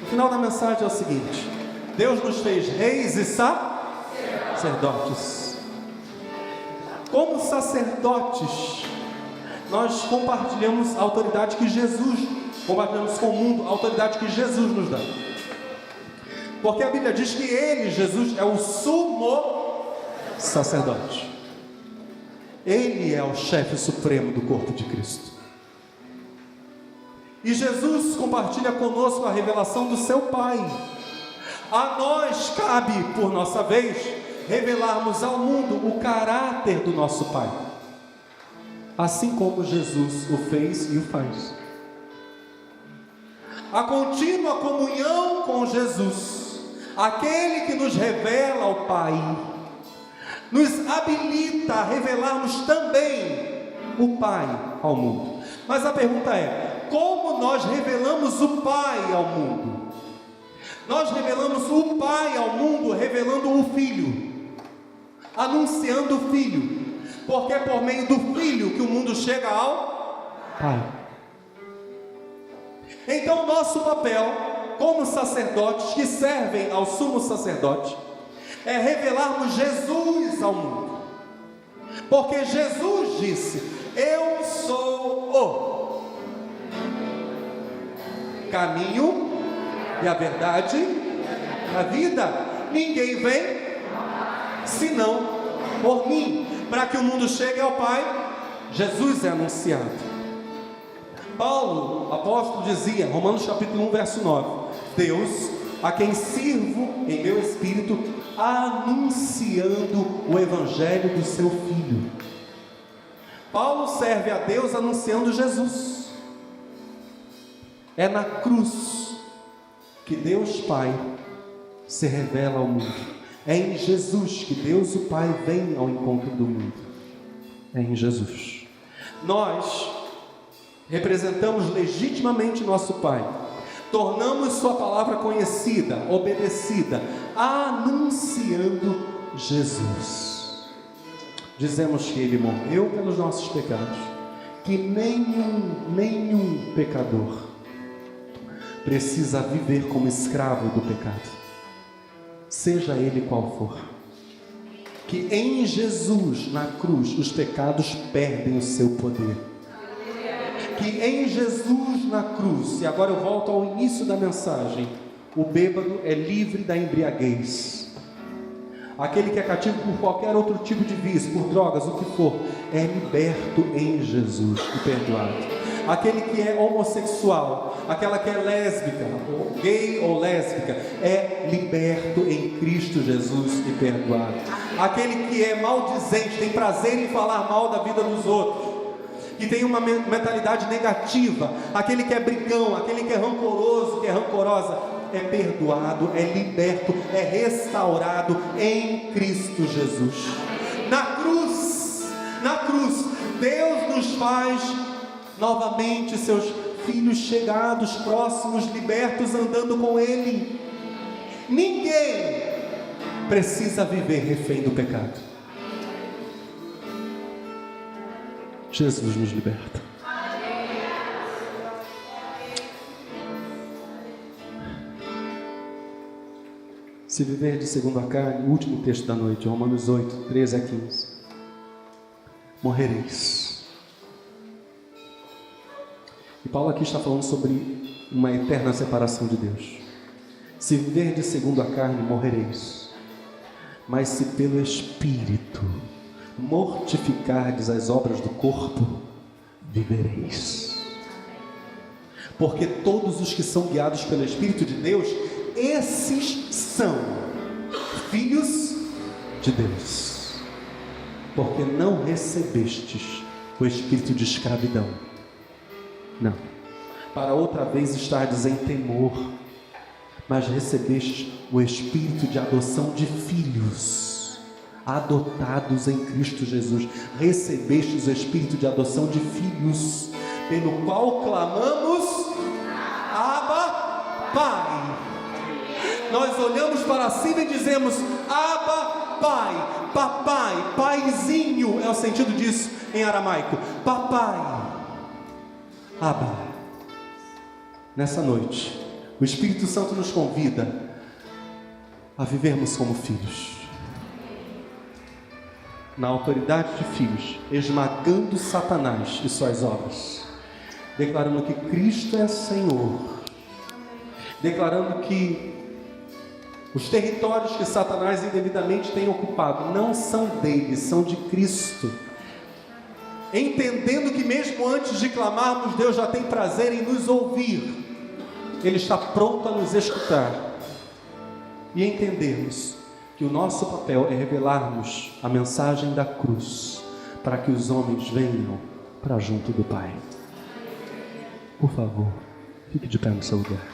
O final da mensagem é o seguinte: Deus nos fez reis e sacerdotes. Como sacerdotes, nós compartilhamos a autoridade que compartilhamos com o mundo a autoridade que Jesus nos dá. Porque a Bíblia diz que Ele, Jesus, é o sumo sacerdote. Ele é o chefe supremo do corpo de Cristo. E Jesus compartilha conosco a revelação do seu Pai. A nós cabe, por nossa vez, revelarmos ao mundo o caráter do nosso Pai, assim como Jesus o fez e o faz. A contínua comunhão com Jesus, aquele que nos revela ao Pai, nos habilita a revelarmos também o Pai ao mundo. Mas a pergunta é: como nós revelamos o Pai ao mundo? Nós revelamos o Pai ao mundo revelando o Filho, anunciando o Filho, porque é por meio do Filho que o mundo chega ao Pai. Então nosso papel como sacerdotes que servem ao sumo sacerdote é revelarmos Jesus ao mundo, porque Jesus disse: eu sou o caminho e a verdade e a vida, ninguém vem senão por mim. Para que o mundo chegue ao Pai, Jesus é anunciado. Paulo, apóstolo, dizia, Romanos capítulo 1, verso 9: Deus, a quem sirvo em meu espírito, anunciando o evangelho do seu Filho. Paulo serve a Deus anunciando Jesus. É na cruz que Deus Pai se revela ao mundo. É em Jesus que Deus o Pai vem ao encontro do mundo. É em Jesus. Nós representamos legitimamente nosso Pai, tornamos sua palavra conhecida, obedecida, anunciando Jesus. Dizemos que Ele morreu pelos nossos pecados, que nenhum pecador precisa viver como escravo do pecado, seja ele qual for. Que em Jesus, na cruz, os pecados perdem o seu poder. Que em Jesus na cruz, e agora eu volto ao início da mensagem, o bêbado é livre da embriaguez. Aquele que é cativo por qualquer outro tipo de vício, por drogas, o que for, é liberto em Jesus e perdoado. Aquele que é homossexual, aquela que é lésbica, ou gay ou lésbica, é liberto em Cristo Jesus e perdoado. Aquele que é maldizente, tem prazer em falar mal da vida dos outros, que tem uma mentalidade negativa, aquele que é brigão, aquele que é rancoroso, que é rancorosa, é perdoado, é liberto, é restaurado em Cristo Jesus. Na cruz, Deus nos faz novamente seus filhos chegados, próximos, libertos, andando com Ele. Ninguém precisa viver refém do pecado. Jesus nos liberta. Se viver de segundo a carne, o último texto da noite, Romanos 8, 13 a 15. Morrereis. E Paulo aqui está falando sobre uma eterna separação de Deus. Se viver de segundo a carne, morrereis. Mas se pelo Espírito mortificardes as obras do corpo, vivereis. Porque todos os que são guiados pelo Espírito de Deus, esses são filhos de Deus. Porque não recebestes o espírito de escravidão, não, para outra vez estardes em temor, mas recebestes o espírito de adoção de filhos, adotados em Cristo Jesus. Recebestes o espírito de adoção de filhos, pelo qual clamamos: Abba, Pai. Nós olhamos para cima e dizemos: Abba, Pai, papai, paizinho, é o sentido disso em aramaico, papai, Abba. Nessa noite, o Espírito Santo nos convida a vivermos como filhos, na autoridade de filhos, esmagando Satanás e suas obras, declarando que Cristo é Senhor, declarando que os territórios que Satanás indevidamente tem ocupado não são dele, são de Cristo. entendendo que mesmo antes de clamarmos, Deus já tem prazer em nos ouvir. Ele está pronto a nos escutar. E entendermos que o nosso papel é revelarmos a mensagem da cruz, para que os homens venham para junto do Pai. Por favor, fique de pé no seu lugar.